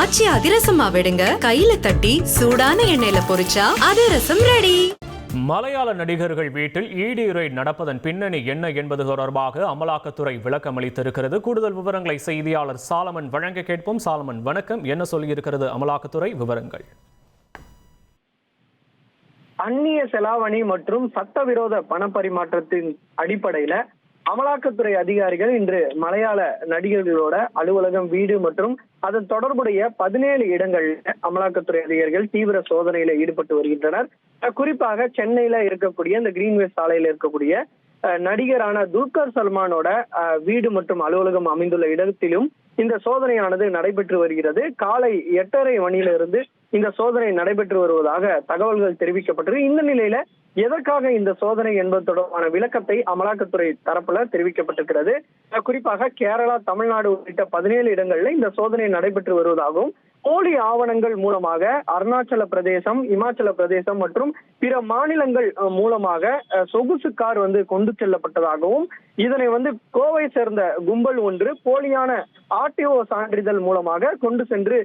ஆச்சி அதிரசமா விடுங்க, கையில தட்டி சூடான எண்ணெயில பொரிச்சா அதிரசம் ரெடி. மலையாள நடிகர்கள் வீட்டில் ஈடி ரெய்டு நடப்பதன் பின்னணி என்ன என்பது தொடர்பாக அமலாக்கத்துறை விளக்கம் அளித்திருக்கிறது. கூடுதல் விவரங்களை செய்தியாளர் சாலமன் வழங்க கேட்போம். சாலமன், வணக்கம். என்ன சொல்லியிருக்கிறது அமலாக்கத்துறை? விவரங்கள். அந்நிய செலாவணி மற்றும் சட்டவிரோத பணப்பரிமாற்றத்தின் அடிப்படையில அமலாக்கத்துறை அதிகாரிகள் இன்று மலையாள நடிகர்களோட அலுவலகம், வீடு மற்றும் அதன் தொடர்புடைய 17 இடங்கள்ல அமலாக்கத்துறை அதிகாரிகள் தீவிர சோதனையில ஈடுபட்டு வருகின்றனர். குறிப்பாக சென்னையில இருக்கக்கூடிய இந்த கிரீன்வே சாலையில இருக்கக்கூடிய நடிகரான துல்கர் சல்மானோட வீடு மற்றும் அலுவலகம் அமைந்துள்ள இடத்திலும் இந்த சோதனையானது நடைபெற்று வருகிறது. காலை 8:30 மணியிலிருந்து இந்த சோதனை நடைபெற்று வருவதாக தகவல்கள் தெரிவிக்கப்பட்டது. இந்த நிலையில எதற்காக இந்த சோதனை என்பது தொடர்பான விளக்கத்தை அமலாக்கத்துறை தரப்புல தெரிவிக்கப்பட்டிருக்கிறது. குறிப்பாக கேரளா, தமிழ்நாடு உள்ளிட்ட 17 இடங்கள்ல இந்த சோதனை நடைபெற்று வருவதாகவும், போலி ஆவணங்கள் மூலமாக அருணாச்சல பிரதேசம், இமாச்சல பிரதேசம் மற்றும் பிற மாநிலங்கள் மூலமாக சொகுசு கார் கொண்டு செல்லப்பட்டதாகவும், இதனை கோவை சேர்ந்த கும்பல் ஒன்று போலியான ஆர்டிஓ சான்றிதழ் மூலமாக கொண்டு சென்று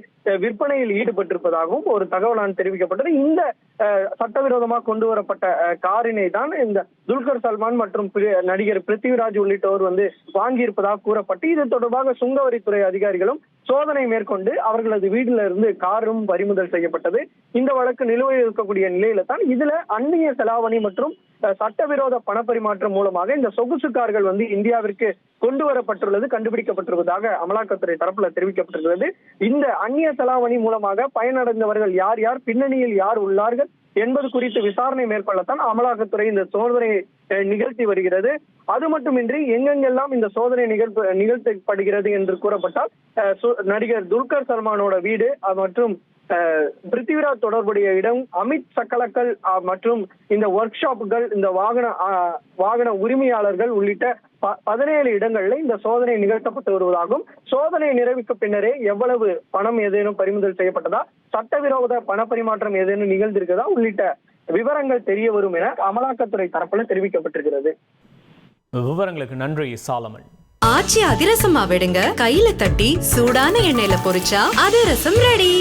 விற்பனையில் ஈடுபட்டிருப்பதாகவும் ஒரு தகவலான தெரிவிக்கப்பட்டது. இந்த சட்டவிரோதமாக கொண்டு வரப்பட்ட காரினை தான் இந்த துல்கர் சல்மான் மற்றும் நடிகர் பிருத்திவிராஜ் உள்ளிட்டோர் வாங்கியிருப்பதாக கூறப்பட்டு, இது தொடர்பாக சுங்கவரித்துறை அதிகாரிகளும் சோதனை மேற்கொண்டு அவர்களது வீட்டில இருந்து காரும் பறிமுதல் செய்யப்பட்டது. இந்த வழக்கு நிலுவையில் இருக்கக்கூடிய நிலையில தான் இதுல அந்நிய செலாவணி மற்றும் சட்டவிரோத பணப்பரிமாற்றம் மூலமாக இந்த சொகுசு கார்கள் இந்தியாவிற்கு கொண்டு வரப்பட்டுள்ளது கண்டுபிடிக்கப்பட்டிருப்பதாக அமலாக்கத்துறை தரப்புல தெரிவிக்கப்பட்டிருக்கிறது. இந்த அந்நிய செலாவணி மூலமாக பயனடைந்தவர்கள் யார் யார், பின்னணியில் யார் உள்ளார்கள் என்பது குறித்து விசாரணை மேற்கொள்ளத்தான் அமலாக்கத்துறை இந்த சோதனையை நிகழ்த்தி வருகிறது. அது மட்டுமின்றி எங்கெங்கெல்லாம் இந்த சோதனை நிகழ்த்தப்படுகிறது என்று கூறப்பட்டால், நடிகர் துல்கர் சல்மானோட வீடு மற்றும் பிருத்திவிராஜ் தொடர்புடைய இடம், அமித் சக்கலக்கல் மற்றும் இந்த ஒர்க் ஷாப்புகள், இந்த வாகன உரிமையாளர்கள் உள்ளிட்ட 17 இடங்கள்ல இந்த சோதனை நிகழ்த்தப்பட்டு வருவதாகவும், சோதனை நிறைவுக்கு பின்னரே எவ்வளவு பணம் ஏதேனும் பறிமுதல் செய்யப்பட்டதா, சட்டவிரோத பணப்பரிமாற்றம் ஏதேனும் நிகழ்ந்திருக்கிறதா உள்ளிட்ட விவரங்கள் தெரிய வரும் என அமலாக்கத்துறை தரப்புல தெரிவிக்கப்பட்டிருக்கிறது. விவரங்களுக்கு நன்றி சாலமன். ஆச்சி அதிரசமா விடுங்க, கையில தட்டி சூடான எண்ணெயில பொரிச்சா அதிரசம் ரெடி.